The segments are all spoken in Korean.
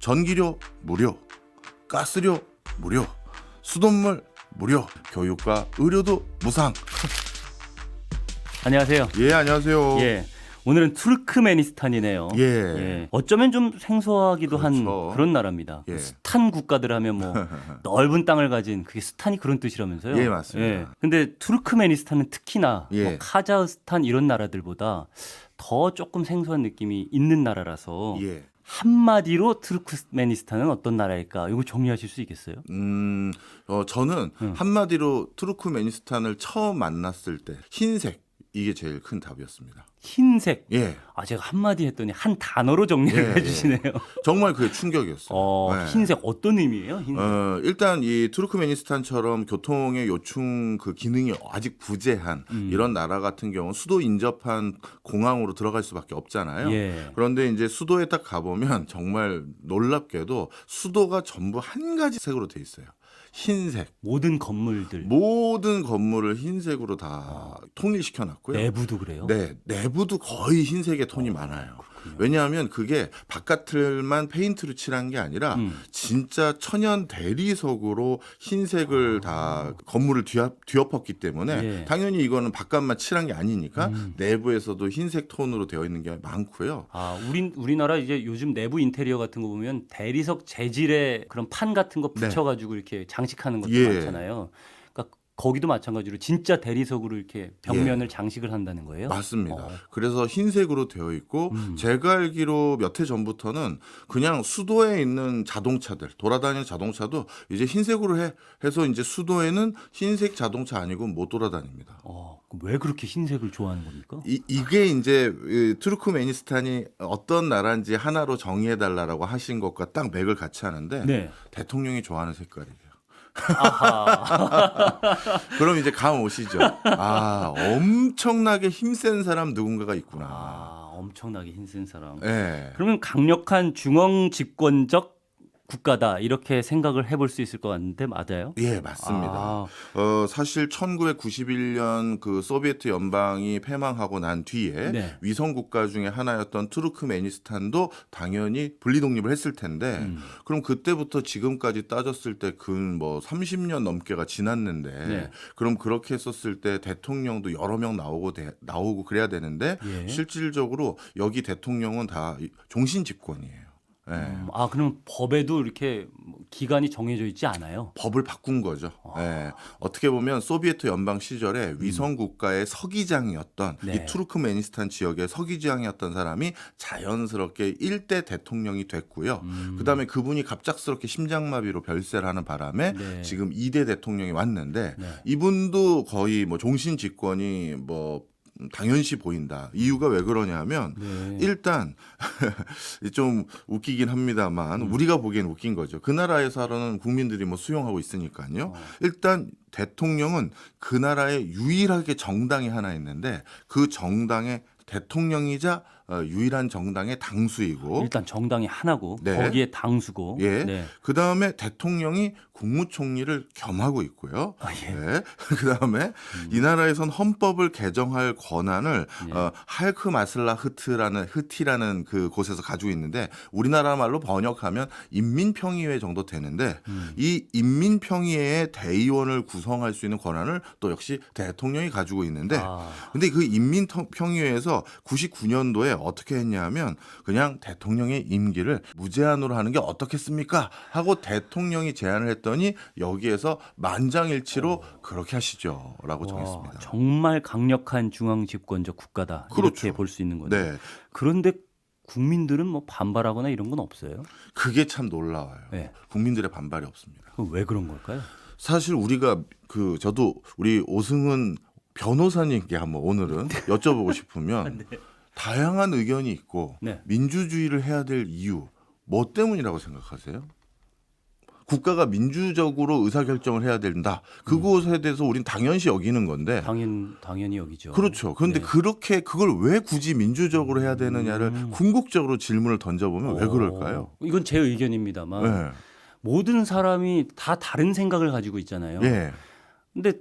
전기료 무료, 가스료 무료, 수돗물 무료, 교육과 의료도 무상. 안녕하세요. 예, 안녕하세요. 예. 오늘은 투르크메니스탄이네요. 예. 어쩌면 좀 생소하기도 그렇죠. 한 그런 나라입니다. 예. 스탄 국가들 하면 뭐 넓은 땅을 가진 그게 스탄이 그런 뜻이라면서요. 예, 맞습니다. 근데 투르크메니스탄은 특히나 예. 뭐 카자흐스탄 이런 나라들보다 더 조금 생소한 느낌이 있는 나라라서 예. 한마디로 투르크메니스탄은 어떤 나라일까? 이거 정리하실 수 있겠어요? 저는 한마디로 투르크메니스탄을 처음 만났을 때 흰색 이게 제일 큰 답이었습니다. 흰색. 예. 제가 한마디 했더니 한 단어로 정리를 예, 해주시네요. 정말 그게 충격이었어요. 네. 흰색 어떤 의미예요? 흰색. 일단 이 투르크메니스탄처럼 교통의 요충 그 기능이 아직 부재한 이런 나라 같은 경우는 수도 인접한 공항으로 들어갈 수밖에 없잖아요. 예. 그런데 이제 수도에 딱 가보면 정말 놀랍게도 수도가 전부 한 가지 색으로 돼 있어요. 흰색. 모든 건물들. 모든 건물을 흰색으로 다 통일시켜 놨고요. 내부도 그래요? 네, 내부도 거의 흰색의 톤이 많아요. 왜냐하면 그게 바깥을만 페인트로 칠한 게 아니라 진짜 천연 대리석으로 흰색을 다 건물을 뒤엎었기 때문에 예. 당연히 이거는 바깥만 칠한 게 아니니까 내부에서도 흰색 톤으로 되어 있는 게 많고요. 우리나라 이제 요즘 내부 인테리어 같은 거 보면 대리석 재질의 그런 판 같은 거 붙여가지고 이렇게 장식하는 것도 예. 많잖아요. 그러니까 거기도 마찬가지로 진짜 대리석으로 이렇게 벽면을 장식을 한다는 거예요? 맞습니다. 그래서 흰색으로 되어 있고 제가 알기로 몇 해 전부터는 그냥 수도에 있는 자동차들 돌아다니는 자동차도 이제 흰색으로 해서 이제 수도에는 흰색 자동차 아니고 못 돌아다닙니다. 그럼 왜 그렇게 흰색을 좋아하는 겁니까? 이게 이제 투르크메니스탄이 어떤 나라인지 하나로 정의해달라고 하신 것과 딱 맥을 같이 하는데 네. 대통령이 좋아하는 색깔이에요. 아하. 그럼 이제 감 오시죠? 엄청나게 힘센 사람 누군가가 있구나. 엄청나게 힘센 사람. 네. 그러면 강력한 중앙 집권적 국가다 이렇게 생각을 해볼 수 있을 것 같은데 맞아요? 예, 맞습니다. 사실 1991년 그 소비에트 연방이 패망하고 난 뒤에 네. 위성 국가 중에 하나였던 투르크메니스탄도 당연히 분리 독립을 했을 텐데 그럼 그때부터 지금까지 따졌을 때 근 뭐 30년 넘게가 지났는데 네. 그럼 그렇게 했었을 때 대통령도 여러 명 나오고 그래야 되는데 예. 실질적으로 여기 대통령은 다 종신 집권이에요. 예. 그럼 법에도 이렇게 기간이 정해져 있지 않아요? 법을 바꾼 거죠. 예. 어떻게 보면 소비에트 연방 시절에 위성 국가의 서기장이었던 네. 이 투르크메니스탄 지역의 서기장이었던 사람이 자연스럽게 일대 대통령이 됐고요. 그다음에 그분이 갑작스럽게 심장마비로 별세를 하는 바람에 네. 지금 2대 대통령이 왔는데 네. 이분도 거의 뭐 종신 집권이 뭐 당연시 보인다. 이유가 왜 그러냐면 네. 일단 좀 웃기긴 합니다만 우리가 보기엔 웃긴 거죠. 그 나라에서는 국민들이 뭐 수용하고 있으니까요. 일단 대통령은 그 나라에 유일하게 정당이 하나 있는데 그 정당의 대통령이자 유일한 정당의 당수이고 일단 정당이 하나고 네. 거기에 당수고. 예. 네. 그다음에 대통령이 국무총리를 겸하고 있고요. 예. 네. 그다음에 이 나라에선 헌법을 개정할 권한을 예. 할크 마슬라 흐티라는 그 곳에서 가지고 있는데 우리나라 말로 번역하면 인민평의회 정도 되는데 이 인민평의회의 대의원을 구성할 수 있는 권한을 또 역시 대통령이 가지고 있는데 근데 그 인민평의회에서 99년도에 어떻게 했냐면 그냥 대통령의 임기를 무제한으로 하는 게 어떻겠습니까? 하고 대통령이 제안을 했더니 여기에서 만장일치로 그렇게 하시죠라고 정했습니다. 정말 강력한 중앙 집권적 국가다. 그렇죠. 이렇게 볼 수 있는 거죠. 네, 그런데 국민들은 뭐 반발하거나 이런 건 없어요? 그게 참 놀라워요. 네. 국민들의 반발이 없습니다. 그럼 왜 그런 걸까요? 사실 우리가 저도 우리 오승훈 변호사님께 한번 오늘은 여쭤보고 싶으면 네. 다양한 의견이 있고 네. 민주주의를 해야 될 이유 뭐 때문이라고 생각하세요? 국가가 민주적으로 의사결정을 해야 된다. 그것에 대해서 우린 당연시 여기는 건데. 당연히 여기죠. 그렇죠. 그런데 네. 그걸 왜 굳이 민주적으로 해야 되느냐를 궁극적으로 질문을 던져보면 왜 그럴까요? 이건 제 의견입니다만 네. 모든 사람이 다 다른 생각을 가지고 있잖아요. 예. 근데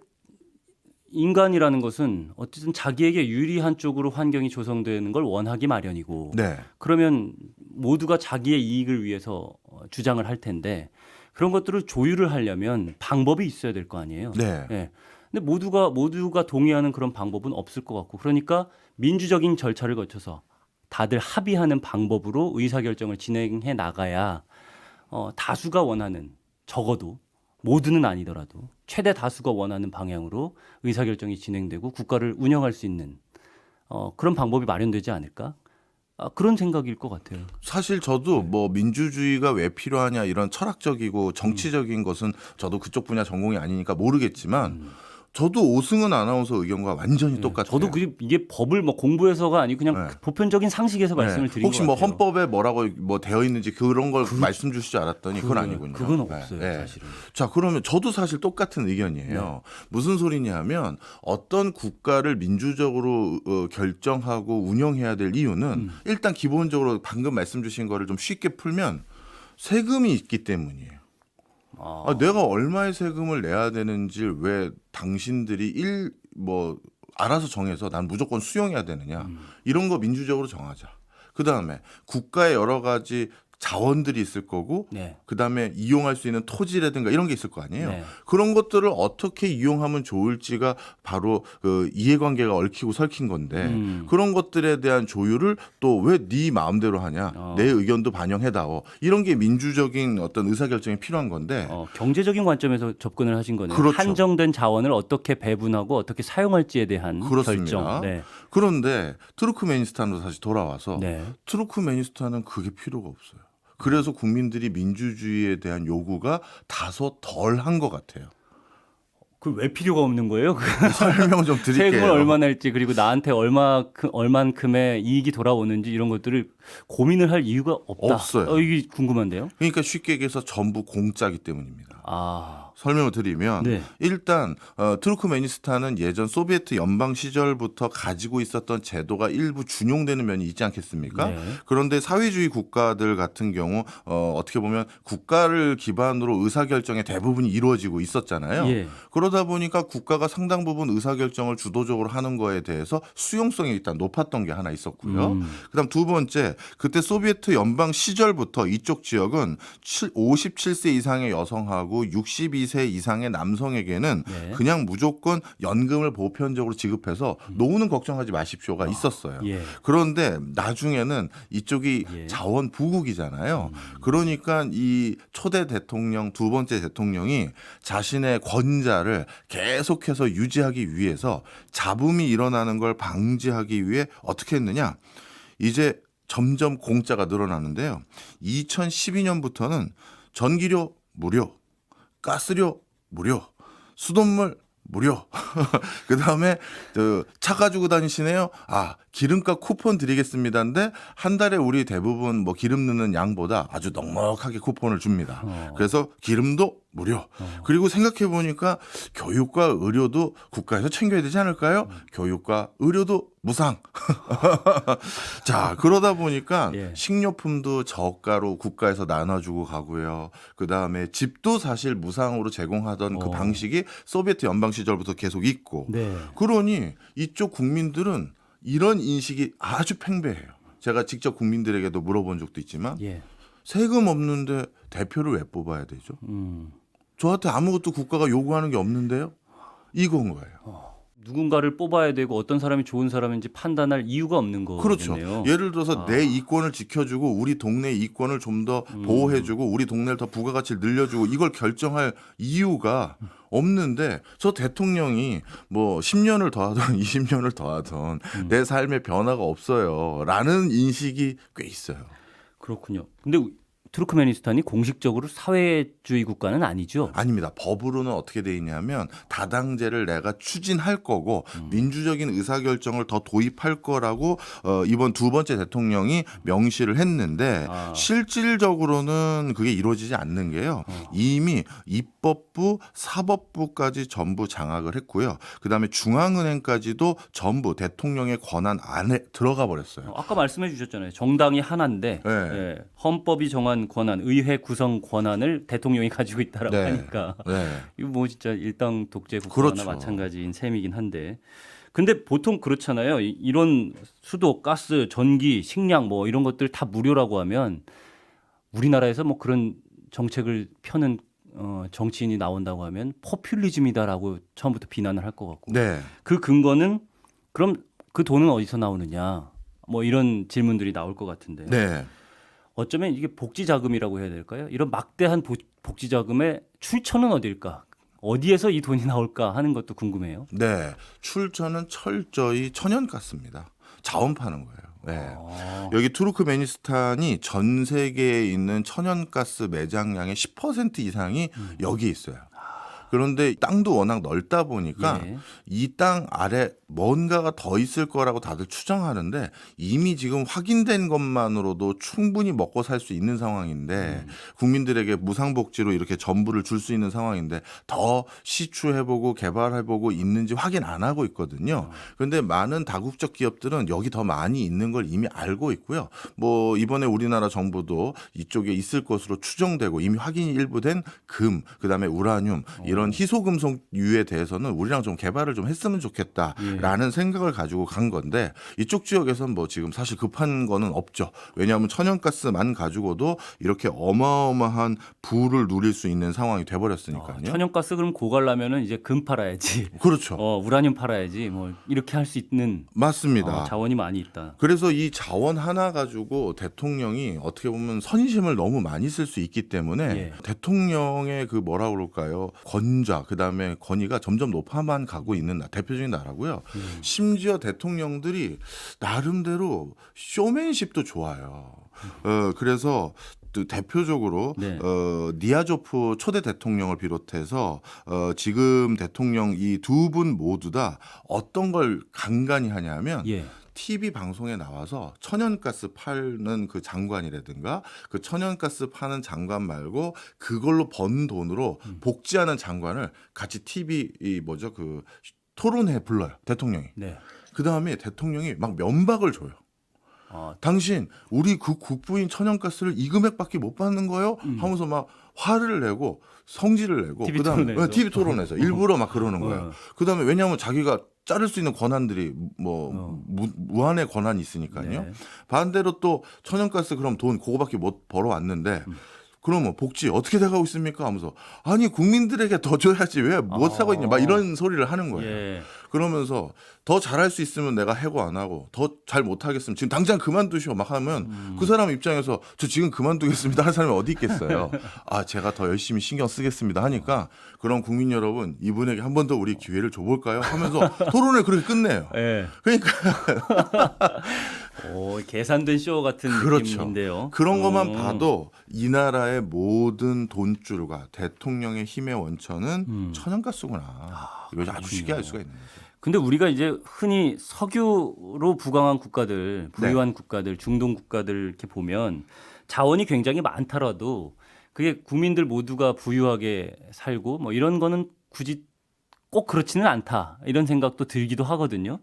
인간이라는 것은 어쨌든 자기에게 유리한 쪽으로 환경이 조성되는 걸 원하기 마련이고 네. 그러면 모두가 자기의 이익을 위해서 주장을 할 텐데 그런 것들을 조율을 하려면 방법이 있어야 될 거 아니에요. 네. 예. 근데 모두가 동의하는 그런 방법은 없을 것 같고 그러니까 민주적인 절차를 거쳐서 다들 합의하는 방법으로 의사결정을 진행해 나가야 다수가 원하는 적어도 모두는 아니더라도 최대 다수가 원하는 방향으로 의사결정이 진행되고 국가를 운영할 수 있는 그런 방법이 마련되지 않을까? 그런 생각일 것 같아요. 사실 저도 뭐 민주주의가 왜 필요하냐 이런 철학적이고 정치적인 것은 저도 그쪽 분야 전공이 아니니까 모르겠지만 저도 오승훈 아나운서 의견과 완전히 똑같아요. 저도 이게 법을 뭐 공부해서가 아니고 그냥 네. 보편적인 상식에서 말씀을 드린 혹시 것 뭐 같아요. 헌법에 뭐라고 뭐 되어 있는지 그런 걸 말씀 주실 줄 알았더니 그건 아니군요. 그건 네. 없어요, 네. 사실은. 자, 그러면 저도 사실 똑같은 의견이에요. 무슨 소리냐면 어떤 국가를 민주적으로 결정하고 운영해야 될 이유는 일단 기본적으로 방금 말씀 주신 거를 좀 쉽게 풀면 세금이 있기 때문이에요. 내가 얼마의 세금을 내야 되는지 왜 당신들이 알아서 정해서 난 무조건 수용해야 되느냐. 이런 거 민주적으로 정하자. 그다음에 국가의 여러 가지 자원들이 있을 거고 네. 그다음에 이용할 수 있는 토지라든가 이런 게 있을 거 아니에요. 네. 그런 것들을 어떻게 이용하면 좋을지가 바로 그 이해관계가 얽히고 설킨 건데 그런 것들에 대한 조율을 또 왜 네 마음대로 하냐. 내 의견도 반영해다오. 이런 게 민주적인 어떤 의사결정이 필요한 건데 경제적인 관점에서 접근을 하신 거네요. 그렇죠. 한정된 자원을 어떻게 배분하고 어떻게 사용할지에 대한 그렇습니다. 결정. 네. 그런데 투르크메니스탄으로 다시 돌아와서 네. 투르크메니스탄은 그게 필요가 없어요. 그래서 국민들이 민주주의에 대한 요구가 다소 덜한 것 같아요. 그 왜 필요가 없는 거예요? 설명 좀 드릴게요. 세금을 얼마 낼지 그리고 나한테 얼만큼의 이익이 돌아오는지 이런 것들을 고민을 할 이유가 없다. 없어요. 이게 궁금한데요. 그러니까 쉽게 얘기해서 전부 공짜기 때문입니다. 설명을 드리면 네. 일단 투르크메니스탄은 예전 소비에트 연방 시절부터 가지고 있었던 제도가 일부 준용되는 면이 있지 않겠습니까? 네. 그런데 사회주의 국가들 같은 경우 어떻게 보면 국가를 기반으로 의사결정의 대부분이 이루어지고 있었잖아요. 예. 그러다 보니까 국가가 상당 부분 의사결정을 주도적으로 하는 거에 대해서 수용성이 일단 높았던 게 하나 있었고요. 그다음 두 번째, 그때 소비에트 연방 시절부터 이쪽 지역은 57세 이상의 여성하고 62세 이상의 남성에게는 네. 그냥 무조건 연금을 보편적으로 지급해서 노후는 걱정하지 마십시오가 있었어요. 예. 그런데 나중에는 이쪽이 예. 자원 부국이잖아요. 그러니까 이 초대 대통령, 두 번째 대통령이 자신의 권자를 계속해서 유지하기 위해서 잡음이 일어나는 걸 방지하기 위해 어떻게 했느냐. 이제 점점 공짜가 늘어나는데요. 2012년부터는 전기료 무료, 가스료 무료, 수돗물 무료. 그다음에 차 가지고 다니시네요. 기름값 쿠폰 드리겠습니다인데 한 달에 우리 대부분 뭐 기름 넣는 양보다 아주 넉넉하게 쿠폰을 줍니다. 그래서 기름도 무료. 그리고 생각해 보니까 교육과 의료도 국가에서 챙겨야 되지 않을까요? 교육과 의료도 무상. 자, 그러다 보니까 예. 식료품도 저가로 국가에서 나눠주고 가고요. 그다음에 집도 사실 무상으로 제공하던 그 방식이 소비에트 연방 시절부터 계속 있고. 네. 그러니 이쪽 국민들은 이런 인식이 아주 팽배해요. 제가 직접 국민들에게도 물어본 적도 있지만 예. 세금 없는데 대표를 왜 뽑아야 되죠? 저한테 아무것도 국가가 요구하는 게 없는데요? 이건 거예요. 누군가를 뽑아야 되고 어떤 사람이 좋은 사람인지 판단할 이유가 없는 그렇죠. 거겠네요. 예를 들어서 내 이권을 지켜주고 우리 동네 이권을 좀 더 보호해주고 우리 동네를 더 부가가치를 늘려주고 이걸 결정할 이유가 없는데 저 대통령이 뭐 10년을 더하던 20년을 더하던 내 삶의 변화가 없어요. 라는 인식이 꽤 있어요. 그렇군요. 근데 투르크메니스탄이 공식적으로 사회주의 국가는 아니죠. 아닙니다. 법으로는 어떻게 돼 있냐면 다당제를 내가 추진할 거고 민주적인 의사결정을 더 도입할 거라고 이번 두 번째 대통령이 명시를 했는데 실질적으로는 그게 이루어지지 않는 게요. 이미 입법부, 사법부까지 전부 장악을 했고요. 그다음에 중앙은행까지도 전부 대통령의 권한 안에 들어가 버렸어요. 아까 말씀해 주셨잖아요. 정당이 하나인데 네. 예, 헌법이 정한 권한, 의회 구성 권한을 대통령이 가지고 있다라고 네. 하니까 네. 이거 뭐 진짜 일당 독재 국가나 그렇죠. 마찬가지인 셈이긴 한데. 근데 보통 그렇잖아요. 이런 수도, 가스, 전기, 식량 뭐 이런 것들 다 무료라고 하면 우리나라에서 뭐 그런 정책을 펴는 정치인이 나온다고 하면 포퓰리즘이다라고 처음부터 비난을 할 것 같고 네. 그 근거는 그럼 그 돈은 어디서 나오느냐 뭐 이런 질문들이 나올 것 같은데 네. 어쩌면 이게 복지 자금이라고 해야 될까요? 이런 막대한 복지 자금의 출처는 어딜까? 어디에서 이 돈이 나올까 하는 것도 궁금해요. 네. 출처는 철저히 천연가스입니다. 자원 파는 거예요. 네. 아, 여기 투르크메니스탄이 전 세계에 있는 천연가스 매장량의 10% 이상이 여기 있어요. 그런데 땅도 워낙 넓다 보니까 예. 이 땅 아래 뭔가가 더 있을 거라고 다들 추정하는데 이미 지금 확인된 것만으로도 충분히 먹고 살 수 있는 상황인데 국민들에게 무상복지로 이렇게 전부를 줄 수 있는 상황인데 더 시추해보고 개발해보고 있는지 확인 안 하고 있거든요. 그런데 많은 다국적 기업들은 여기 더 많이 있는 걸 이미 알고 있고요. 뭐 이번에 우리나라 정부도 이쪽에 있을 것으로 추정되고 이미 확인이 일부 된 금, 그다음에 우라늄 이런 희소금속유에 대해서는 우리랑 좀 개발을 좀 했으면 좋겠다라는 생각을 가지고 간 건데 이쪽 지역에서는 뭐 지금 사실 급한 거는 없죠. 왜냐하면 천연가스만 가지고도 이렇게 어마어마한 부를 누릴 수 있는 상황이 돼버렸으니까요. 천연가스 그럼 고갈라면은 이제 금 팔아야지. 그렇죠. 우라늄 팔아야지. 뭐 이렇게 할 수 있는 맞습니다. 자원이 많이 있다. 그래서 이 자원 하나 가지고 대통령이 어떻게 보면 선심을 너무 많이 쓸 수 있기 때문에 예. 대통령의 그 뭐라 그럴까요? 권좌 그다음에 권위가 점점 높아만 가고 있는 대표적인 나라고요. 심지어 대통령들이 나름대로 쇼맨십도 좋아요. 그래서 또 대표적으로 네. 니아조프 초대 대통령을 비롯해서 지금 대통령 이 두 분 모두 다 어떤 걸 간간히 하냐면 예. TV 방송에 나와서 천연가스 파는 그 장관이라든가 그 천연가스 파는 장관 말고 그걸로 번 돈으로 복지하는 장관을 같이 TV 이 뭐죠 그 토론회 불러요 대통령이. 네. 그 다음에 대통령이 막 면박을 줘요. 당신 우리 그 국부인 천연가스를 이 금액밖에 못 받는 거요? 하면서 막 화를 내고 성질을 내고 TV 그다음에 토론에서. TV 토론에서 일부러 막 그러는 거예요. 그다음에 왜냐하면 자기가 자를 수 있는 권한들이 뭐 무한의 권한이 있으니까요. 네. 반대로 또 천연가스 그럼 돈 그거밖에 못 벌어왔는데 그러면 복지 어떻게 돼가고 있습니까? 하면서 아니 국민들에게 더 줘야지 왜 못 사고 있냐 막 이런 소리를 하는 거예요. 예. 그러면서 더 잘할 수 있으면 내가 해고 안 하고 더 잘 못하겠으면 지금 당장 그만두시오 막 하면 그 사람 입장에서 저 지금 그만두겠습니다 하는 사람이 어디 있겠어요. 아 제가 더 열심히 신경 쓰겠습니다 하니까 그럼 국민 여러분 이분에게 한 번 더 우리 기회를 줘볼까요? 하면서 토론을 그렇게 끝내요. 예. 그러니까 계산된 쇼 같은 그렇죠. 느낌인데요. 그런 것만 봐도 이 나라의 모든 돈줄과 대통령의 힘의 원천은 천연가스구나. 이걸 아주 쉽게 알 수가 있는 거죠. 근데 우리가 이제 흔히 석유로 부강한 국가들, 부유한 국가들, 중동 국가들 이렇게 보면 자원이 굉장히 많더라도 그게 국민들 모두가 부유하게 살고 뭐 이런 거는 굳이 꼭 그렇지는 않다. 이런 생각도 들기도 하거든요.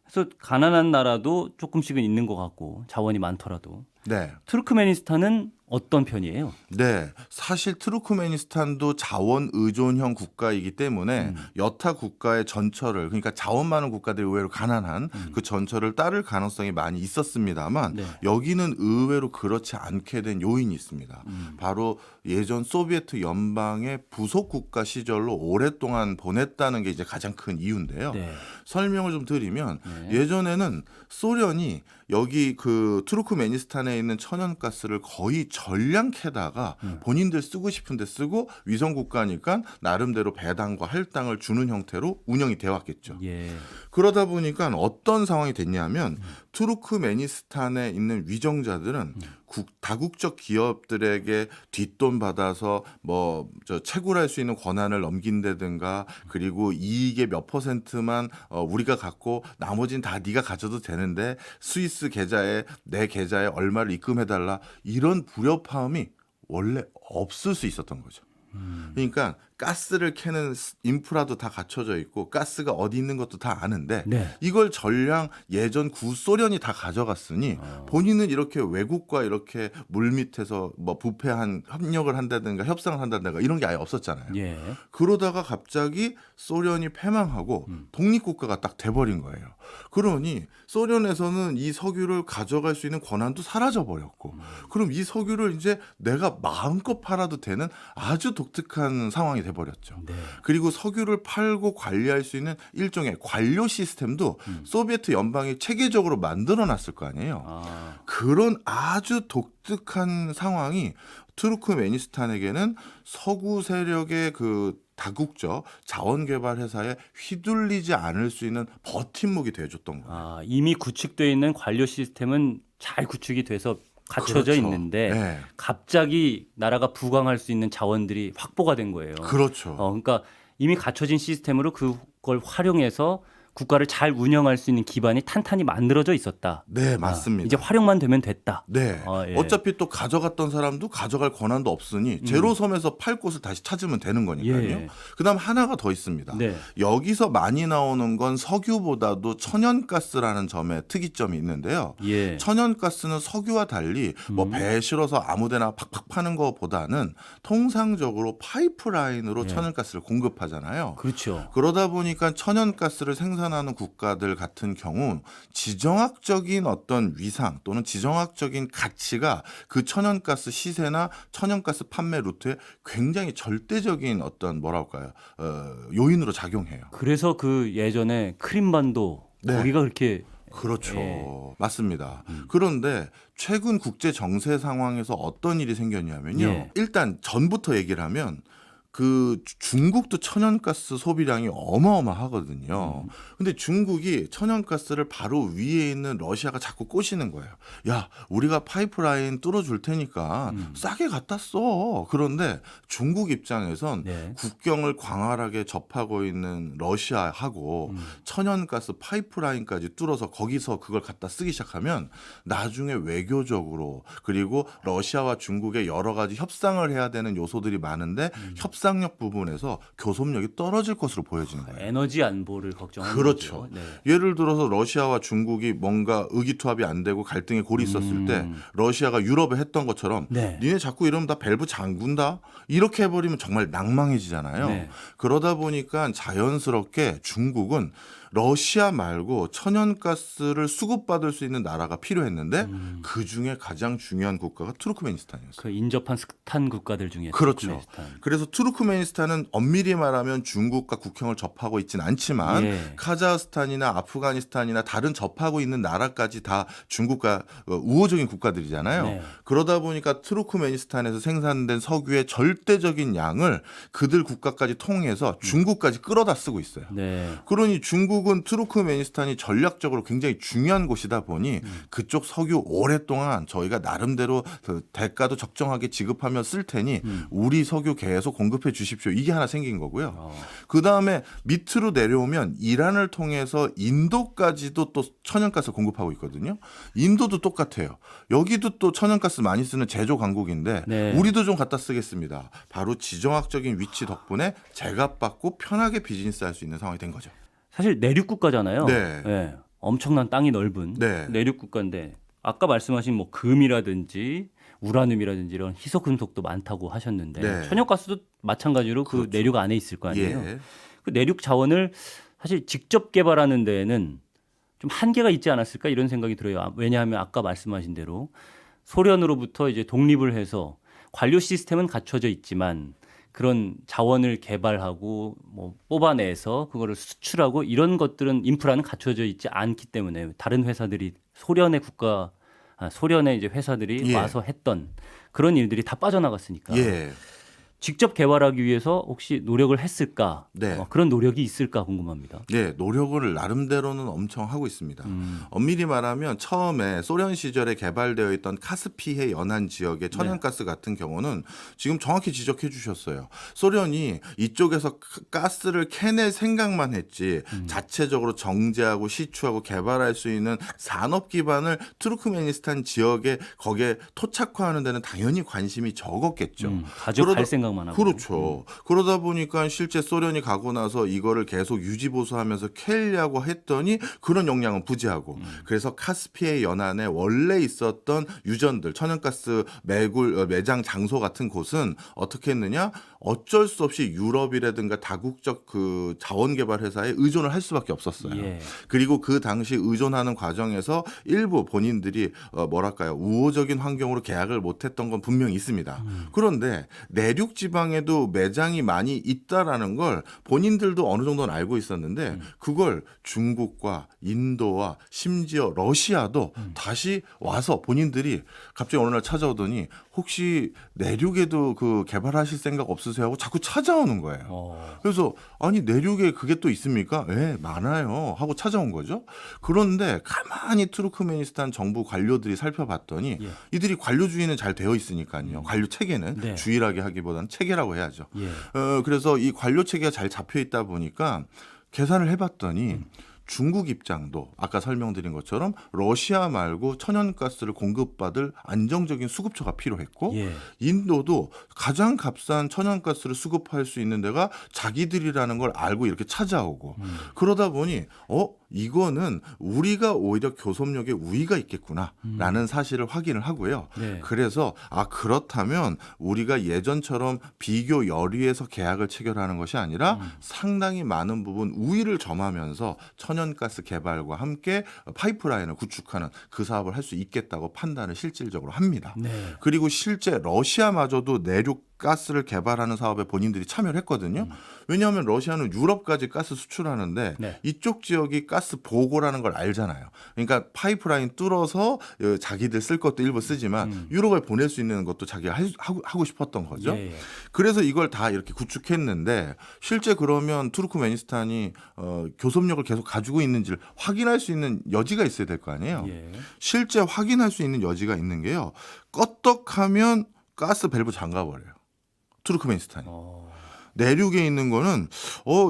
그래서 가난한 나라도 조금씩은 있는 것 같고 자원이 많더라도 네. 투르크메니스탄은 어떤 편이에요? 네, 사실 투르크메니스탄도 자원 의존형 국가이기 때문에 여타 국가의 전철을 그러니까 자원 많은 국가들이 의외로 가난한 그 전철을 따를 가능성이 많이 있었습니다만 네. 여기는 의외로 그렇지 않게 된 요인이 있습니다. 바로 예전 소비에트 연방의 부속 국가 시절로 오랫동안 보냈다는 게 이제 가장 큰 이유인데요. 네. 설명을 좀 드리면 예전에는 소련이 여기 그 투르크메니스탄에 있는 천연가스를 거의 전량 캐다가 본인들 쓰고 싶은데 쓰고 위성 국가니까 나름대로 배당과 할당을 주는 형태로 운영이 되어 왔겠죠. 예. 그러다 보니까 어떤 상황이 됐냐면 투르크메니스탄에 있는 위정자들은 다국적 기업들에게 뒷돈 받아서 뭐 채굴할 수 있는 권한을 넘긴다든가 그리고 이익의 몇 퍼센트만 우리가 갖고 나머지는 다 네가 가져도 되는데 스위스 계좌에 내 계좌에 얼마를 입금해달라 이런 불협화음이 원래 없을 수 있었던 거죠. 그러니까 가스를 캐는 인프라도 다 갖춰져 있고 가스가 어디 있는 것도 다 아는데 네. 이걸 전량 예전 구소련이 다 가져갔으니 본인은 이렇게 외국과 이렇게 물밑에서 뭐 부패한 협력을 한다든가 협상을 한다든가 이런 게 아예 없었잖아요. 예. 그러다가 갑자기 소련이 패망하고 독립국가가 딱 돼버린 거예요. 그러니 소련에서는 이 석유를 가져갈 수 있는 권한도 사라져 버렸고, 그럼 이 석유를 이제 내가 마음껏 팔아도 되는 아주 독특한 상황이 돼버렸죠. 네. 그리고 석유를 팔고 관리할 수 있는 일종의 관료 시스템도 소비에트 연방이 체계적으로 만들어놨을 거 아니에요. 아. 그런 아주 독특한 상황이 투르크메니스탄에게는 서구 세력의 그 다국적 자원개발 회사에 휘둘리지 않을 수 있는 버팀목이 돼줬던 거예요. 아, 이미 구축되어 있는 관료 시스템은 잘 구축이 돼서 갖춰져 그렇죠. 있는데 네. 갑자기 나라가 부강할 수 있는 자원들이 확보가 된 거예요. 그렇죠. 그러니까 이미 갖춰진 시스템으로 그걸 활용해서 국가를 잘 운영할 수 있는 기반이 탄탄히 만들어져 있었다. 네, 맞습니다. 이제 활용만 되면 됐다. 네. 예. 어차피 또 가져갔던 사람도 가져갈 권한도 없으니 제로섬에서 팔 곳을 다시 찾으면 되는 거니까요. 예. 그다음 하나가 더 있습니다. 네. 여기서 많이 나오는 건 석유보다도 천연가스라는 점에 특이점이 있는데요. 예. 천연가스는 석유와 달리 뭐 배에 실어서 아무데나 팍팍 파는 것보다는 통상적으로 파이프라인으로 예. 천연가스를 공급하잖아요. 그렇죠. 그러다 보니까 천연가스를 생산하는 국가들 같은 경우 지정학적인 어떤 위상 또는 지정학적인 가치가 그 천연가스 시세나 천연가스 판매 루트에 굉장히 절대적인 어떤 뭐랄까요 요인으로 작용해요. 그래서 그 예전에 크림반도 네. 거기가 그렇게 그렇죠. 예. 맞습니다. 그런데 최근 국제 정세 상황에서 어떤 일이 생겼냐면요. 예. 일단 전부터 얘기를 하면 그 중국도 천연가스 소비량이 어마어마하거든요. 근데 중국이 천연가스를 바로 위에 있는 러시아가 자꾸 꼬시는 거예요. 야, 우리가 파이프라인 뚫어줄 테니까 싸게 갖다 써. 그런데 중국 입장에선 네. 국경을 광활하게 접하고 있는 러시아하고 천연가스 파이프라인까지 뚫어서 거기서 그걸 갖다 쓰기 시작하면 나중에 외교적으로 그리고 러시아와 중국의 여러 가지 협상을 해야 되는 요소들이 많은데 협상력 부분에서 교섭력이 떨어질 것으로 보여지는 거예요. 에너지 안보를 걱정하는 그렇죠. 거죠. 네. 예를 들어서 러시아와 중국이 뭔가 의기투합이 안 되고 갈등의 골이 있었을 때 러시아가 유럽에 했던 것처럼 네. 니네 자꾸 이러면 다 밸브 잠근다? 이렇게 해버리면 정말 낭망해지잖아요. 네. 그러다 보니까 자연스럽게 중국은 러시아 말고 천연가스를 수급받을 수 있는 나라가 필요했는데 그중에 가장 중요한 국가가 투르크메니스탄이었어요. 그 인접한 스탄 국가들 중에 그렇죠. 투르크메니스탄. 그래서 투르크메니스탄은 엄밀히 말하면 중국과 국경을 접하고 있진 않지만 예. 카자흐스탄이나 아프가니스탄이나 다른 접하고 있는 나라까지 다 중국과 우호적인 국가들이잖아요. 네. 그러다 보니까 투르크메니스탄에서 생산된 석유의 절대적인 양을 그들 국가까지 통해서 중국까지 끌어다 쓰고 있어요. 네. 그러니 중국은 투르크메니스탄이 전략적으로 굉장히 중요한 곳이다 보니 그쪽 석유 오랫동안 저희가 나름대로 그 대가도 적정하게 지급하며 쓸 테니 우리 석유 계속 공급해 주십시오. 이게 하나 생긴 거고요. 그다음에 밑으로 내려오면 이란을 통해서 인도까지도 또 천연가스 공급하고 있거든요. 인도도 똑같아요. 여기도 또 천연가스 많이 쓰는 제조 강국인데 네. 우리도 좀 갖다 쓰겠습니다. 바로 지정학적인 위치 덕분에 제값받고 편하게 비즈니스할 수 있는 상황이 된 거죠. 사실 내륙 국가잖아요. 네. 예. 엄청난 땅이 넓은 네. 내륙 국가인데 아까 말씀하신 뭐 금이라든지 우라늄이라든지 이런 희석 금속도 많다고 하셨는데 네. 천연가스도 마찬가지로 그 그렇죠. 내륙 안에 있을 거 아니에요. 예. 그 내륙 자원을 사실 직접 개발하는 데에는 좀 한계가 있지 않았을까 이런 생각이 들어요. 왜냐하면 아까 말씀하신 대로 소련으로부터 이제 독립을 해서 관료 시스템은 갖춰져 있지만 그런 자원을 개발하고 뭐 뽑아내서 그거를 수출하고 이런 것들은 인프라는 갖춰져 있지 않기 때문에 다른 회사들이 소련의 이제 회사들이 예. 와서 했던 그런 일들이 다 빠져나갔으니까 예. 직접 개발하기 위해서 혹시 노력을 했을까? 네. 그런 노력이 있을까 궁금합니다. 네, 노력을 나름대로는 엄청 하고 있습니다. 엄밀히 말하면 처음에 소련 시절에 개발되어 있던 카스피해 연안 지역의 천연가스 같은 경우는 지금 정확히 지적해 주셨어요. 소련이 이쪽에서 가스를 캐낼 생각만 했지 자체적으로 정제하고 시추하고 개발할 수 있는 산업 기반을 투르크메니스탄 지역에 거기에 토착화하는 데는 당연히 관심이 적었겠죠. 가져갈 그러다- 생각만 생각만 하고. 그렇죠. 그러다 보니까 실제 소련이 가고 나서 이거를 계속 유지보수하면서 캐려고 했더니 그런 역량은 부재하고 그래서 카스피해 연안에 원래 있었던 유전들 천연가스 매장 장소 같은 곳은 어떻게 했느냐 어쩔 수 없이 유럽이라든가 다국적 그 자원개발 회사에 의존을 할 수밖에 없었어요. 예. 그리고 그 당시 의존하는 과정에서 일부 본인들이 뭐랄까요 우호적인 환경으로 계약을 못했던 건 분명히 있습니다. 그런데 내륙 지방에도 매장이 많이 있다라는 걸 본인들도 어느 정도는 알고 있었는데 그걸 중국과 인도와 심지어 러시아도 다시 와서 본인들이 갑자기 어느 날 찾아오더니 혹시 내륙에도 그 개발하실 생각 없으세요 하고 자꾸 찾아오는 거예요. 그래서 아니 내륙에 그게 또 있습니까? 예, 많아요 하고 찾아온 거죠. 그런데 가만히 투르크메니스탄 정부 관료들이 살펴봤더니 예. 이들이 관료주의는 잘 되어 있으니까요. 관료 체계는 네. 주의라기 하기보다는 체계라고 해야죠. 예. 그래서 이 관료 체계가 잘 잡혀 있다 보니까 계산을 해봤더니 중국 입장도 아까 설명드린 것처럼 러시아 말고 천연가스를 공급받을 안정적인 수급처가 필요했고 예. 인도도 가장 값싼 천연가스를 수급할 수 있는 데가 자기들이라는 걸 알고 이렇게 찾아오고 그러다 보니 이거는 우리가 오히려 교섭력에 우위가 있겠구나라는 사실을 확인을 하고요. 네. 그래서 그렇다면 우리가 예전처럼 비교 열의에서 계약을 체결하는 것이 아니라 상당히 많은 부분 우위를 점하면서 천연가스 개발과 함께 파이프라인을 구축하는 그 사업을 할 수 있겠다고 판단을 실질적으로 합니다. 네. 그리고 실제 러시아마저도 내륙 가스를 개발하는 사업에 본인들이 참여를 했거든요. 왜냐하면 러시아는 유럽까지 가스 수출하는데 네. 이쪽 지역이 가스 보고라는 걸 알잖아요. 그러니까 파이프라인 뚫어서 자기들 쓸 것도 일부 쓰지만 유럽에 보낼 수 있는 것도 자기가 하고 싶었던 거죠. 예. 그래서 이걸 다 이렇게 구축했는데 실제 그러면 투르크메니스탄이 교섭력을 계속 가지고 있는지를 확인할 수 있는 여지가 있어야 될 거 아니에요. 예. 실제 확인할 수 있는 여지가 있는 게요. 껐떡하면 가스 밸브 잠가버려요. 투르크메니스탄이. 내륙에 있는 거는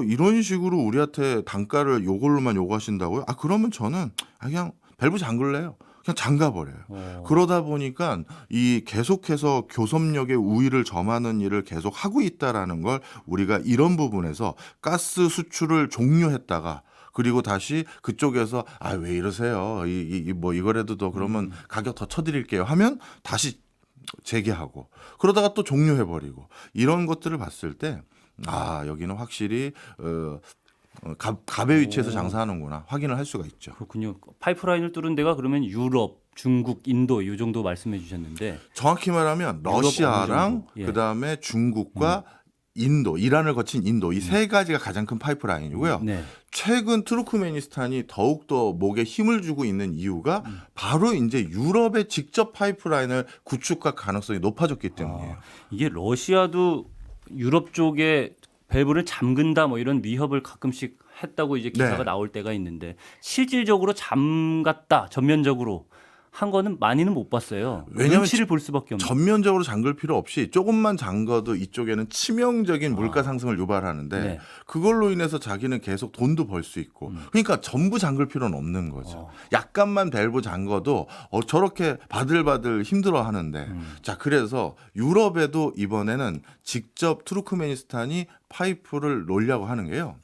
이런 식으로 우리한테 단가를 요걸로만 요구하신다고요? 그러면 저는 그냥 밸브 잠글래요. 그냥 잠가버려요. 그러다 보니까 이 계속해서 교섭력의 우위를 점하는 일을 계속 하고 있다라는 걸 우리가 이런 부분에서 가스 수출을 종료했다가 그리고 다시 그쪽에서 왜 이러세요? 뭐 이거라도 더 그러면 가격 더 쳐드릴게요 하면 다시 재개하고 그러다가 또 종료해버리고 이런 것들을 봤을 때 여기는 확실히 갑의 위치에서 장사하는구나 확인을 할 수가 있죠. 그렇군요. 파이프라인을 뚫은 데가 그러면 유럽, 중국, 인도 이 정도 말씀해 주셨는데 정확히 말하면 러시아랑 예. 그다음에 중국과 인도, 이란을 거친 인도 이 세 가지가 가장 큰 파이프라인이고요. 네. 최근 투르크메니스탄이 더욱더 목에 힘을 주고 있는 이유가 바로 이제 유럽에 직접 파이프라인을 구축할 가능성이 높아졌기 때문이에요. 이게 러시아도 유럽 쪽에 밸브를 잠근다 뭐 이런 위협을 가끔씩 했다고 이제 기사가 네. 나올 때가 있는데 실질적으로 잠갔다 전면적으로 한 거는 많이는 못 봤어요. 왜냐하면 눈치를 볼 수밖에 없는. 전면적으로 잠글 필요 없이 조금만 잠궈도 이쪽에는 치명적인 물가 상승을 유발하는데 네. 그걸로 인해서 자기는 계속 돈도 벌 수 있고 그러니까 전부 잠글 필요는 없는 거죠. 약간만 밸브 잠궈도 저렇게 바들바들 힘들어 하는데 자 그래서 유럽에도 이번에는 직접 투르크메니스탄이 파이프를 놓으려고 하는 게요.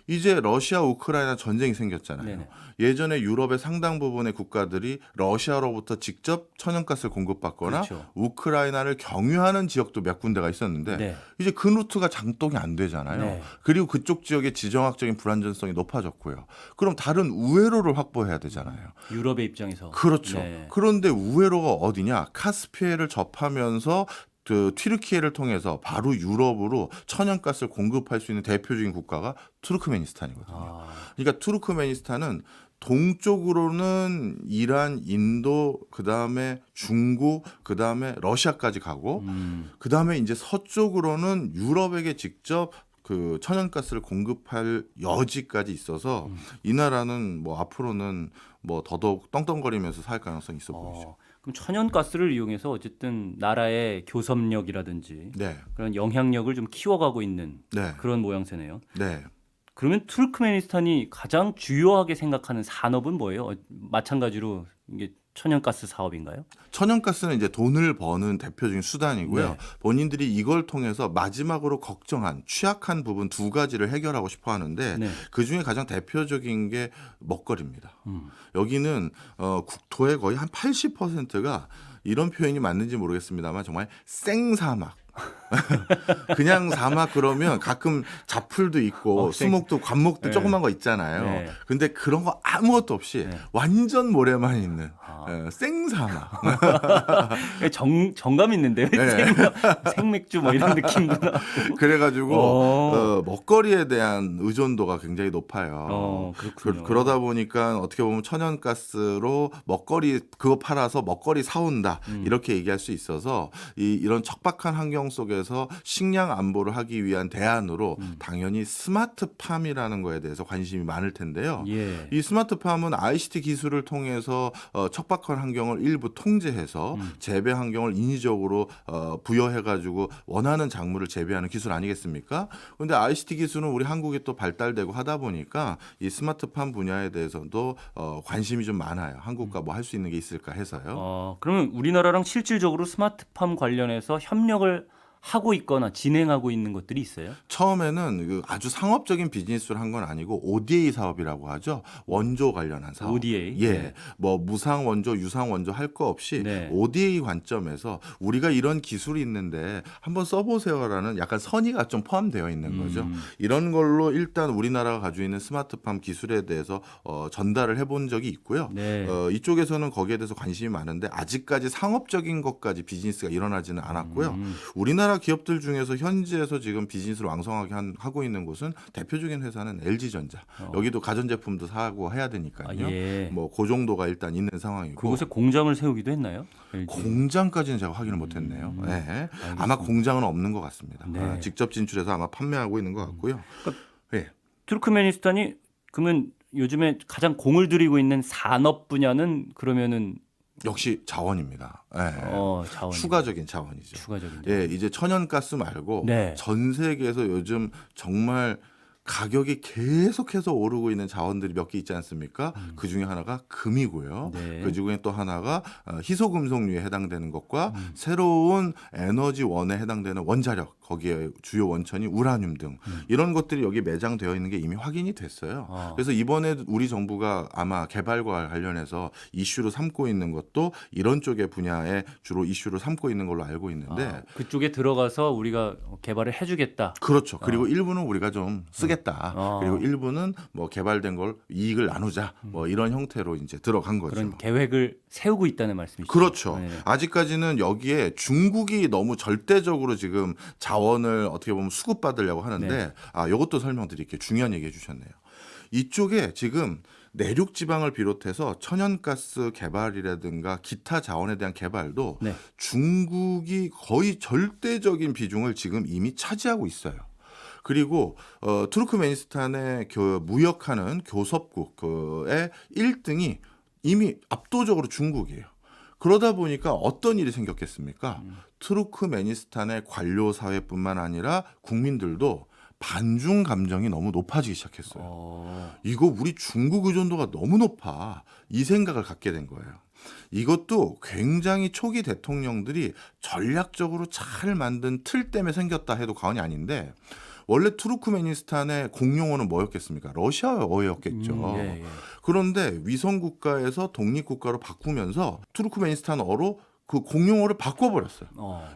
이제 러시아 우크라이나 전쟁이 생겼잖아요. 네네. 예전에 유럽의 상당 부분의 국가들이 러시아로부터 직접 천연가스를 공급받거나 그렇죠. 우크라이나를 경유하는 지역도 몇 군데가 있었는데 네. 이제 그 루트가 장독이 안 되잖아요. 네. 그리고 그쪽 지역의 지정학적인 불안전성이 높아졌고요. 그럼 다른 우회로를 확보해야 되잖아요. 유럽의 입장에서. 그렇죠. 네. 그런데 우회로가 어디냐? 카스피해를 접하면서 그 튀르키예를 통해서 바로 유럽으로 천연가스를 공급할 수 있는 대표적인 국가가 투르크메니스탄이거든요. 그러니까 투르크메니스탄은 동쪽으로는 이란, 인도, 그다음에 중국, 그다음에 러시아까지 가고 그다음에 이제 서쪽으로는 유럽에게 직접 그 천연가스를 공급할 여지까지 있어서 이 나라는 뭐 앞으로는 뭐 더더욱 떵떵거리면서 살 가능성이 있어 보이죠. 그럼 천연가스를 이용해서 어쨌든 나라의 교섭력이라든지 네, 그런 영향력을 좀 키워가고 있는 네, 그런 모양새네요. 네. 그러면 투르크메니스탄이 가장 주요하게 생각하는 산업은 뭐예요? 마찬가지로 이게 천연가스 사업인가요? 천연가스는 이제 돈을 버는 대표적인 수단이고요. 네. 본인들이 이걸 통해서 마지막으로 걱정한 취약한 부분 두 가지를 해결하고 싶어 하는데 네. 그중에 가장 대표적인 게 먹거리입니다. 음. 여기는 국토의 거의 한 80%가 이런 표현이 맞는지 모르겠습니다만 정말 생사막. 그냥 사막 그러면 가끔 자풀도 있고 수목도 관목도 네. 조그만 거 있잖아요. 네. 근데 그런 거 아무것도 없이 네. 완전 모래만 있는 아. 생사막. 정감 있는데요. 네. 생맥주 뭐 이런 느낌도 나고. 그래가지고 먹거리에 대한 의존도가 굉장히 높아요. 그렇군요. 그러다 보니까 어떻게 보면 천연가스로 먹거리 그거 팔아서 먹거리 사온다 이렇게 얘기할 수 있어서 이런 척박한 환경 속에서 식량 안보를 하기 위한 대안으로 당연히 스마트팜이라는 거에 대해서 관심이 많을 텐데요. 예. 이 스마트팜은 ICT 기술을 통해서 척박한 환경을 일부 통제해서 재배 환경을 인위적으로 부여해가지고 원하는 작물을 재배하는 기술 아니겠습니까? 그런데 ICT 기술은 우리 한국이 또 발달되고 하다 보니까 이 스마트팜 분야에 대해서도 관심이 좀 많아요. 한국과 뭐 할 수 있는 게 있을까 해서요. 그러면 우리나라랑 실질적으로 스마트팜 관련해서 협력을 하고 있거나 진행하고 있는 것들이 있어요? 처음에는 그 아주 상업적인 비즈니스를 한 건 아니고 ODA 사업이라고 하죠. 원조 관련한 사업. ODA? 예. 네. 뭐 무상 원조, 유상 원조 할 거 없이 네. ODA 관점에서 우리가 이런 기술이 있는데 한번 써보세요라는 약간 선의가 좀 포함되어 있는 거죠. 이런 걸로 일단 우리나라가 가지고 있는 스마트팜 기술에 대해서 전달을 해본 적이 있고요. 네. 이쪽에서는 거기에 대해서 관심이 많은데 아직까지 상업적인 것까지 비즈니스가 일어나지는 않았고요. 우리나라 기업들 중에서 현지에서 지금 비즈니스를 왕성하게 하고 있는 곳은 대표적인 회사는 LG전자. 여기도 가전제품도 사고 해야 되니까요. 예. 뭐 그 정도가 일단 있는 상황이고. 그곳에 공장을 세우기도 했나요? LG? 공장까지는 제가 확인을 못했네요. 네. 아마 공장은 없는 것 같습니다. 네. 직접 진출해서 아마 판매하고 있는 것 같고요. 네. 투르크메니스탄이 그러면 요즘에 가장 공을 들이고 있는 산업 분야는 그러면은 역시 자원입니다. 네. 자원. 추가적인 자원이죠. 추가적인. 예, 이제 천연가스 말고 네. 전 세계에서 요즘 정말 가격이 계속해서 오르고 있는 자원들이 몇 개 있지 않습니까? 그 중에 하나가 금이고요. 네. 그 중에 또 하나가 희소금속류에 해당되는 것과 새로운 에너지원에 해당되는 원자력, 거기에 주요 원천이 우라늄 등 이런 것들이 여기 매장되어 있는 게 이미 확인이 됐어요. 그래서 이번에 우리 정부가 아마 개발과 관련해서 이슈로 삼고 있는 것도 이런 쪽의 분야에 주로 이슈로 삼고 있는 걸로 알고 있는데 그쪽에 들어가서 우리가 개발을 해주겠다. 그렇죠. 그리고 일부는 우리가 좀 쓰겠다. 어. 그리고 일부는 뭐 개발된 걸 이익을 나누자. 뭐 이런 형태로 이제 들어간 거죠. 그런 계획을 세우고 있다는 말씀이시죠? 그렇죠. 네. 아직까지는 여기에 중국이 너무 절대적으로 지금 자원을 어떻게 보면 수급받으려고 하는데 네. 이것도 설명드릴게요. 중요한 얘기 해주셨네요. 이쪽에 지금 내륙 지방을 비롯해서 천연가스 개발이라든가 기타 자원에 대한 개발도 네. 중국이 거의 절대적인 비중을 지금 이미 차지하고 있어요. 그리고 투르크메니스탄에 무역하는 교섭국의 1등이 이미 압도적으로 중국이에요. 그러다 보니까 어떤 일이 생겼겠습니까? 투르크메니스탄의 관료 사회뿐만 아니라 국민들도 반중 감정이 너무 높아지기 시작했어요. 이거 우리 중국 의존도가 너무 높아. 이 생각을 갖게 된 거예요. 이것도 굉장히 초기 대통령들이 전략적으로 잘 만든 틀 때문에 생겼다 해도 과언이 아닌데 원래 투르크메니스탄의 공용어는 뭐였겠습니까? 러시아어였겠죠. 예. 그런데 위성 국가에서 독립 국가로 바꾸면서 투르크메니스탄어로 그 공용어를 바꿔버렸어요.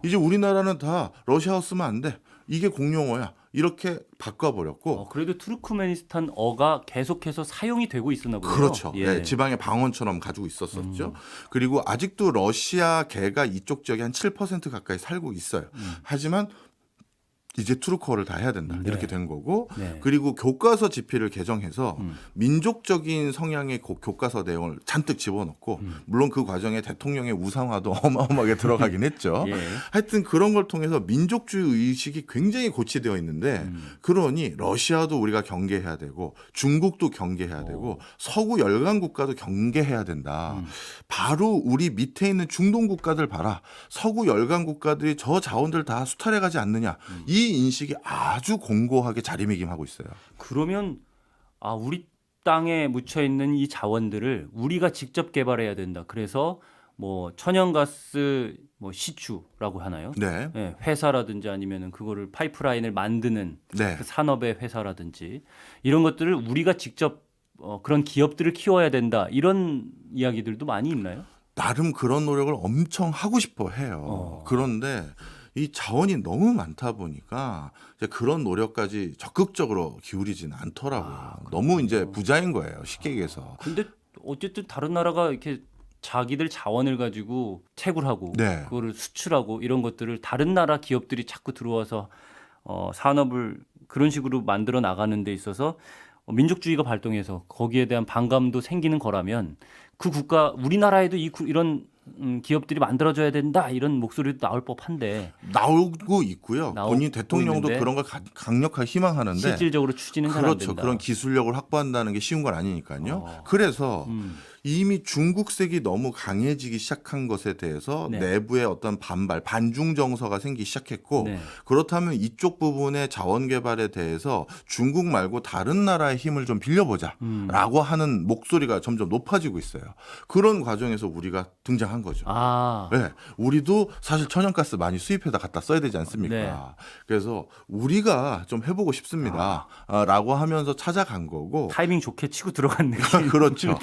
이제 우리나라는 다 러시아어 쓰면 안 돼. 이게 공용어야. 이렇게 바꿔버렸고. 그래도 투르크메니스탄어가 계속해서 사용이 되고 있었나 보네요. 그렇죠. 예. 네, 지방의 방언처럼 가지고 있었었죠. 그리고 아직도 러시아계가 이쪽 지역에 한 7% 가까이 살고 있어요. 하지만 이제 투르크어를 다 해야 된다. 이렇게 된 거고. 네. 그리고 교과서 집필을 개정해서 민족적인 성향의 교과서 내용을 잔뜩 집어넣고 물론 그 과정에 대통령의 우상화도 어마어마하게 들어가긴 했죠. 예. 하여튼 그런 걸 통해서 민족주의 의식이 굉장히 고취되어 있는데 그러니 러시아도 우리가 경계해야 되고 중국도 경계해야 되고 서구 열강 국가도 경계해야 된다. 바로 우리 밑에 있는 중동 국가들 봐라. 서구 열강 국가들이 저 자원들 다 수탈해 가지 않느냐. 이 인식이 아주 공고하게 자리매김하고 있어요. 그러면 우리 땅에 묻혀 있는 이 자원들을 우리가 직접 개발해야 된다. 그래서 뭐 천연가스 뭐 시추라고 하나요? 네. 예, 회사라든지 아니면은 그거를 파이프라인을 만드는 네. 그 산업의 회사라든지 이런 것들을 우리가 직접 그런 기업들을 키워야 된다. 이런 이야기들도 많이 있나요? 나름 그런 노력을 엄청 하고 싶어 해요. 그런데 이 자원이 너무 많다 보니까 이제 그런 노력까지 적극적으로 기울이지는 않더라고요. 너무 이제 부자인 거예요. 쉽게 얘기해서. 근데 어쨌든 다른 나라가 이렇게 자기들 자원을 가지고 채굴하고 네. 그거를 수출하고 이런 것들을 다른 나라 기업들이 자꾸 들어와서 산업을 그런 식으로 만들어 나가는 데 있어서 민족주의가 발동해서 거기에 대한 반감도 생기는 거라면 그 국가 우리나라에도 이런 기업들이 만들어져야 된다 이런 목소리도 나올 법한데 나오고 있고요. 나오고 본인 대통령도 있는데 그런 걸 강력하게 희망하는데 실질적으로 추진은 잘 안 그렇죠. 된다. 그런 기술력을 확보한다는 게 쉬운 건 아니니까요. 그래서 음. 이미 중국색이 너무 강해지기 시작한 것에 대해서 네. 내부에 어떤 반발, 반중 정서가 생기기 시작했고 네. 그렇다면 이쪽 부분의 자원 개발에 대해서 중국 말고 다른 나라의 힘을 좀 빌려보자라고 하는 목소리가 점점 높아지고 있어요. 그런 과정에서 우리가 등장한 거죠. 아, 네, 우리도 사실 천연가스 많이 수입해다 갖다 써야 되지 않습니까? 네. 그래서 우리가 좀 해보고 싶습니다. 라고 하면서 찾아간 거고. 타이밍 좋게 치고 들어간 느낌. 그렇죠.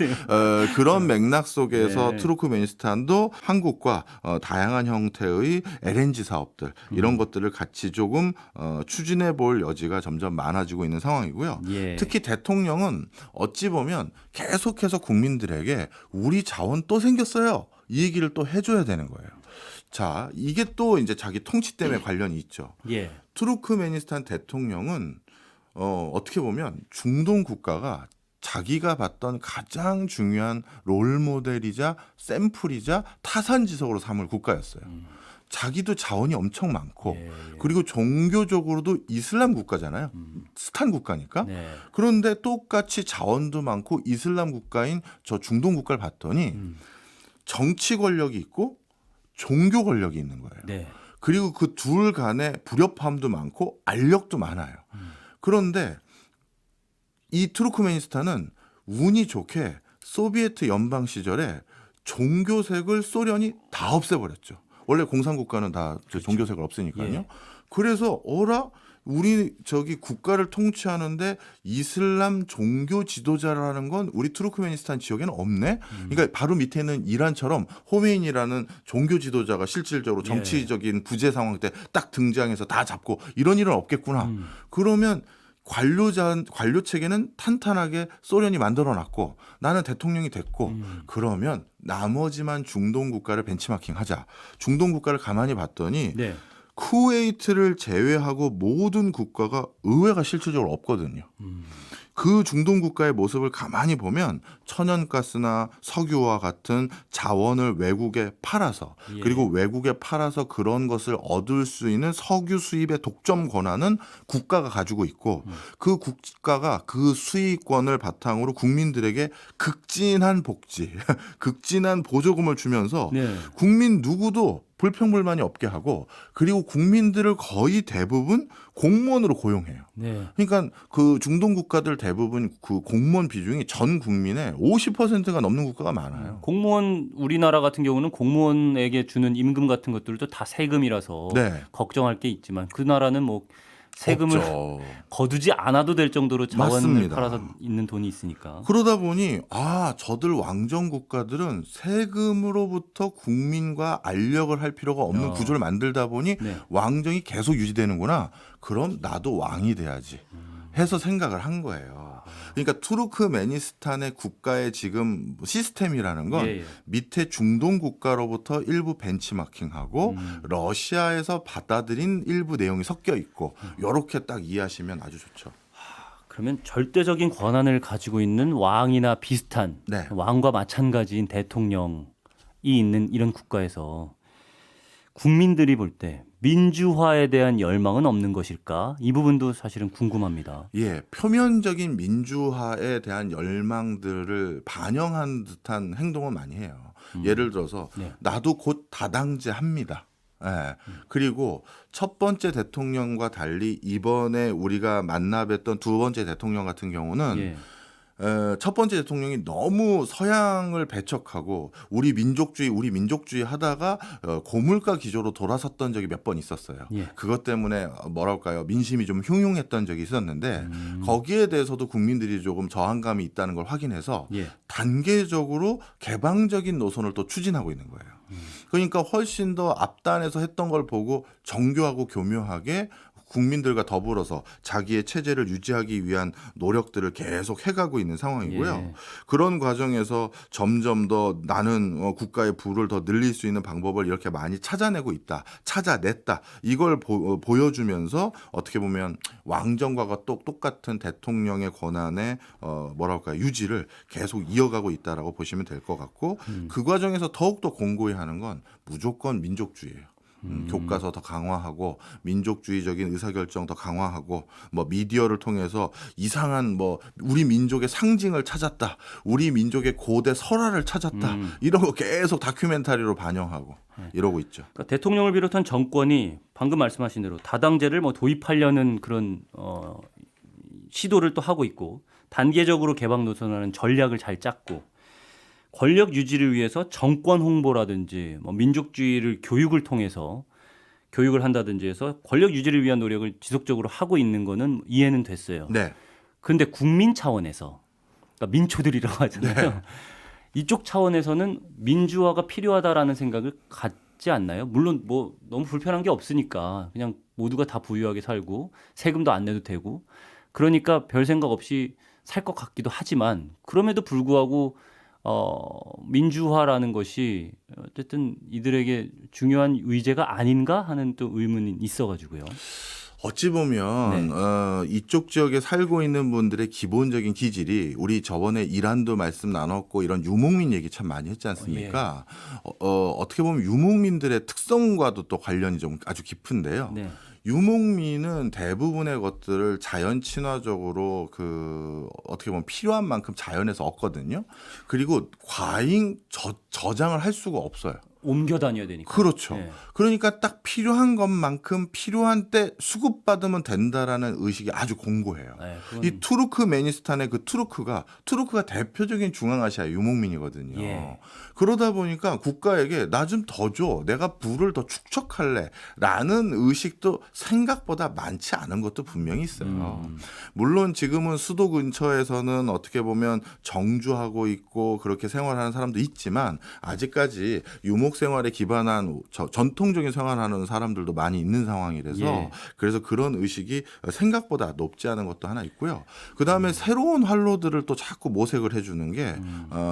그런 맥락 속에서 네. 투르크메니스탄도 한국과 다양한 형태의 LNG 사업들 이런 것들을 같이 조금 추진해 볼 여지가 점점 많아지고 있는 상황이고요. 예. 특히 대통령은 어찌 보면 계속해서 국민들에게 우리 자원 또 생겼어요. 이 얘기를 또 해줘야 되는 거예요. 자, 이게 또 이제 자기 통치 때문에 관련이 있죠. 예. 투르크메니스탄 대통령은 어떻게 보면 중동 국가가 자기가 봤던 가장 중요한 롤 모델이자 샘플이자 타산지석으로 삼을 국가였어요. 자기도 자원이 엄청 많고 예, 예. 그리고 종교적으로도 이슬람 국가잖아요. 스탄 국가니까. 네. 그런데 똑같이 자원도 많고 이슬람 국가인 저 중동 국가를 봤더니 정치 권력이 있고 종교 권력이 있는 거예요. 네. 그리고 그 둘 간에 불협화음도 많고 알력도 많아요. 그런데 이 투르크메니스탄은 운이 좋게 소비에트 연방 시절에 종교색을 소련이 다 없애버렸죠. 원래 공산국가는 다 종교색을 없애니까요. 예. 그래서 우리 저기 국가를 통치하는데 이슬람 종교 지도자라는 건 우리 투르크메니스탄 지역에는 없네. 그러니까 바로 밑에는 이란처럼 호메인이라는 종교 지도자가 실질적으로 정치적인 부재 상황 때 딱 등장해서 다 잡고 이런 일은 없겠구나. 그러면 관료 체계는 탄탄하게 소련이 만들어놨고 나는 대통령이 됐고 그러면 나머지만 중동 국가를 벤치마킹하자. 중동 국가를 가만히 봤더니 네. 쿠웨이트를 제외하고 모든 국가가 의회가 실질적으로 없거든요. 그 중동 국가의 모습을 가만히 보면 천연가스나 석유와 같은 자원을 외국에 팔아서 예. 그리고 외국에 팔아서 그런 것을 얻을 수 있는 석유 수입의 독점 권한은 국가가 가지고 있고 그 국가가 그 수익권을 바탕으로 국민들에게 극진한 복지, 극진한 보조금을 주면서 네. 국민 누구도 불평불만이 없게 하고 그리고 국민들을 거의 대부분 공무원으로 고용해요. 네. 그러니까 그 중동 국가들 대부분 그 공무원 비중이 전 국민의 50%가 넘는 국가가 많아요. 공무원 우리나라 같은 경우는 공무원에게 주는 임금 같은 것들도 다 세금이라서 네. 걱정할 게 있지만 그 나라는 뭐 세금을 없죠. 거두지 않아도 될 정도로 자원을 맞습니다. 팔아서 있는 돈이 있으니까. 그러다 보니 저들 왕정 국가들은 세금으로부터 국민과 알력을 할 필요가 없는 구조를 만들다 보니 네. 왕정이 계속 유지되는구나. 그럼 나도 왕이 돼야지. 해서 생각을 한 거예요. 그러니까 투르크메니스탄의 국가의 지금 시스템이라는 건 예, 예. 밑에 중동 국가로부터 일부 벤치마킹하고 러시아에서 받아들인 일부 내용이 섞여 있고 이렇게 딱 이해하시면 아주 좋죠. 그러면 절대적인 권한을 가지고 있는 왕이나 비슷한 네. 왕과 마찬가지인 대통령이 있는 이런 국가에서 국민들이 볼 때 민주화에 대한 열망은 없는 것일까? 이 부분도 사실은 궁금합니다. 예, 표면적인 민주화에 대한 열망들을 반영한 듯한 행동을 많이 해요. 예를 들어서 네. 나도 곧 다당제 합니다. 예. 그리고 첫 번째 대통령과 달리 이번에 우리가 만나 뵀던 두 번째 대통령 같은 경우는 예. 첫 번째 대통령이 너무 서양을 배척하고 우리 민족주의 하다가 고물가 기조로 돌아섰던 적이 몇 번 있었어요. 예. 그것 때문에 뭐랄까요, 민심이 좀 흉흉했던 적이 있었는데 거기에 대해서도 국민들이 조금 저항감이 있다는 걸 확인해서 예. 단계적으로 개방적인 노선을 또 추진하고 있는 거예요. 그러니까 훨씬 더 앞단에서 했던 걸 보고 정교하고 교묘하게 국민들과 더불어서 자기의 체제를 유지하기 위한 노력들을 계속 해가고 있는 상황이고요. 예. 그런 과정에서 점점 더 나는 국가의 부를 더 늘릴 수 있는 방법을 이렇게 많이 찾아내고 있다, 찾아냈다, 이걸 보여주면서 어떻게 보면 왕정과가 똑같은 대통령의 권한의 뭐랄까 유지를 계속 이어가고 있다라고 보시면 될 것 같고 그 과정에서 더욱더 공고히 하는 건 무조건 민족주의예요. 교과서 더 강화하고 민족주의적인 의사결정 더 강화하고 뭐 미디어를 통해서 이상한 뭐 우리 민족의 상징을 찾았다, 우리 민족의 고대 설화를 찾았다, 이런 거 계속 다큐멘터리로 반영하고 이러고 있죠. 그러니까 대통령을 비롯한 정권이 방금 말씀하신 대로 다당제를 뭐 도입하려는 그런 시도를 또 하고 있고 단계적으로 개방 노선하는 전략을 잘 짰고 권력 유지를 위해서 정권 홍보라든지 뭐 민족주의를 교육을 통해서 교육을 한다든지 해서 권력 유지를 위한 노력을 지속적으로 하고 있는 거는 이해는 됐어요. 네. 그런데 국민 차원에서 그러니까 민초들이라고 하잖아요. 네. 이쪽 차원에서는 민주화가 필요하다라는 생각을 갖지 않나요? 물론 뭐 너무 불편한 게 없으니까 그냥 모두가 다 부유하게 살고 세금도 안 내도 되고 그러니까 별 생각 없이 살 것 같기도 하지만 그럼에도 불구하고 민주화라는 것이 어쨌든 이들에게 중요한 의제가 아닌가 하는 또 의문이 있어가지고요. 어찌 보면 이쪽 지역에 살고 있는 분들의 기본적인 기질이 우리 저번에 이란도 말씀 나눴고 이런 유목민 얘기 참 많이 했지 않습니까? 어떻게 보면 유목민들의 특성과도 또 관련이 좀 아주 깊은데요. 네. 유목민은 대부분의 것들을 자연 친화적으로 어떻게 보면 필요한 만큼 자연에서 얻거든요. 그리고 과잉 저장을 할 수가 없어요. 옮겨 다녀야 되니까. 그렇죠. 네. 그러니까 딱 필요한 것만큼 필요한 때 수급받으면 된다라는 의식이 아주 공고해요. 네, 그건... 이 투르크메니스탄의 그 투르크가 대표적인 중앙아시아 유목민이거든요. 예. 그러다 보니까 국가에게 나 좀 더 줘, 내가 부를 더 축적할래 라는 의식도 생각보다 많지 않은 것도 분명히 있어요. 물론 지금은 수도 근처에서는 어떻게 보면 정주하고 있고 그렇게 생활하는 사람도 있지만 아직까지 유목 생활에 기반한 전통적인 생활하는 사람들도 많이 있는 상황이라서 예. 그래서 그런 의식이 생각보다 높지 않은 것도 하나 있고요. 그 다음에 새로운 활로들을 또 자꾸 모색을 해주는 게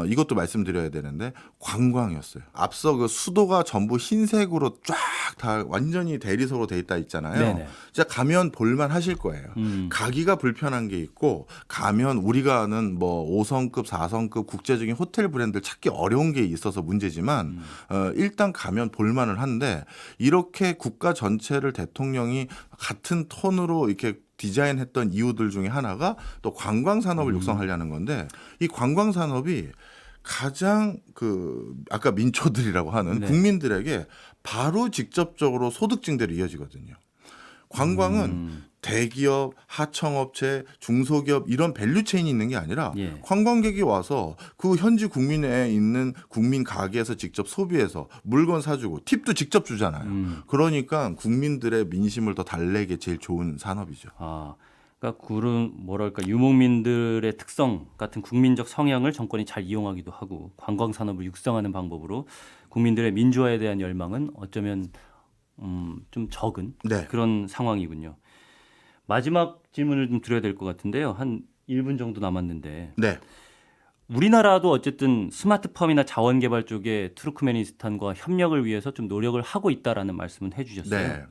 이것도 말씀드려야 되는데 관광이었어요. 앞서 그 수도가 전부 흰색으로 쫙 다 완전히 대리석으로 돼 있다 있잖아요. 네네. 진짜 가면 볼만 하실 거예요. 가기가 불편한 게 있고 가면 우리가 아는 뭐 5성급, 4성급 국제적인 호텔 브랜드를 찾기 어려운 게 있어서 문제지만 일단 가면 볼만은 한데 이렇게 국가 전체를 대통령이 같은 톤으로 이렇게 디자인했던 이유들 중에 하나가 또 관광 산업을 육성하려는 건데 이 관광 산업이 가장 아까 민초들이라고 하는 네. 국민들에게 바로 직접적으로 소득 증대로 이어지거든요. 관광은 대기업, 하청업체, 중소기업 이런 밸류체인이 있는 게 아니라 예. 관광객이 와서 그 현지 국민에 있는 국민 가게에서 직접 소비해서 물건 사주고 팁도 직접 주잖아요. 그러니까 국민들의 민심을 더 달래기 제일 좋은 산업이죠. 그러니까 그런 뭐랄까 유목민들의 특성 같은 국민적 성향을 정권이 잘 이용하기도 하고 관광 산업을 육성하는 방법으로 국민들의 민주화에 대한 열망은 어쩌면 좀 적은 네. 그런 상황이군요. 마지막 질문을 좀 드려야 될 것 같은데요. 한 1분 정도 남았는데 네. 우리나라도 어쨌든 스마트팜이나 자원 개발 쪽에 투르크메니스탄과 협력을 위해서 좀 노력을 하고 있다라는 말씀은 해주셨어요. 네.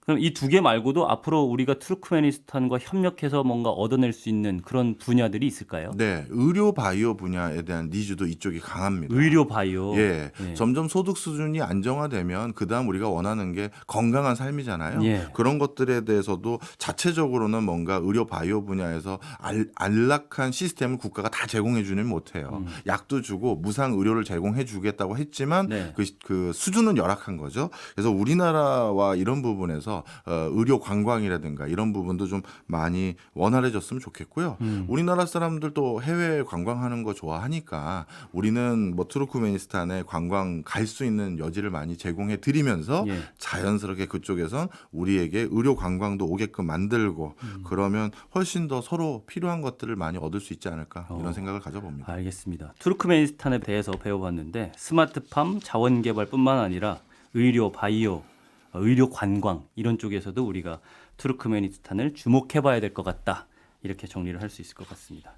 그럼 이 두 개 말고도 앞으로 우리가 투르크메니스탄과 협력해서 뭔가 얻어낼 수 있는 그런 분야들이 있을까요? 네, 의료 바이오 분야에 대한 니즈도 이쪽이 강합니다. 의료 바이오. 예, 예. 점점 소득 수준이 안정화되면 그다음 우리가 원하는 게 건강한 삶이잖아요. 예. 그런 것들에 대해서도 자체적으로는 뭔가 의료 바이오 분야에서 안락한 시스템을 국가가 다 제공해주는 못해요. 약도 주고 무상 의료를 제공해주겠다고 했지만 네. 그 수준은 열악한 거죠. 그래서 우리나라와 이런 부분에서 해서 의료 관광이라든가 이런 부분도 좀 많이 원활해졌으면 좋겠고요. 우리나라 사람들도 해외 관광하는 거 좋아하니까 우리는 뭐 투르크메니스탄에 관광 갈 수 있는 여지를 많이 제공해 드리면서 예. 자연스럽게 그쪽에선 우리에게 의료 관광도 오게끔 만들고 그러면 훨씬 더 서로 필요한 것들을 많이 얻을 수 있지 않을까 이런 생각을 가져봅니다. 알겠습니다. 투르크메니스탄에 대해서 배워봤는데 스마트팜, 자원개발뿐만 아니라 의료, 바이오, 의료 관광 이런 쪽에서도 우리가 투르크메니스탄을 주목해봐야 될 것 같다. 이렇게 정리를 할 수 있을 것 같습니다.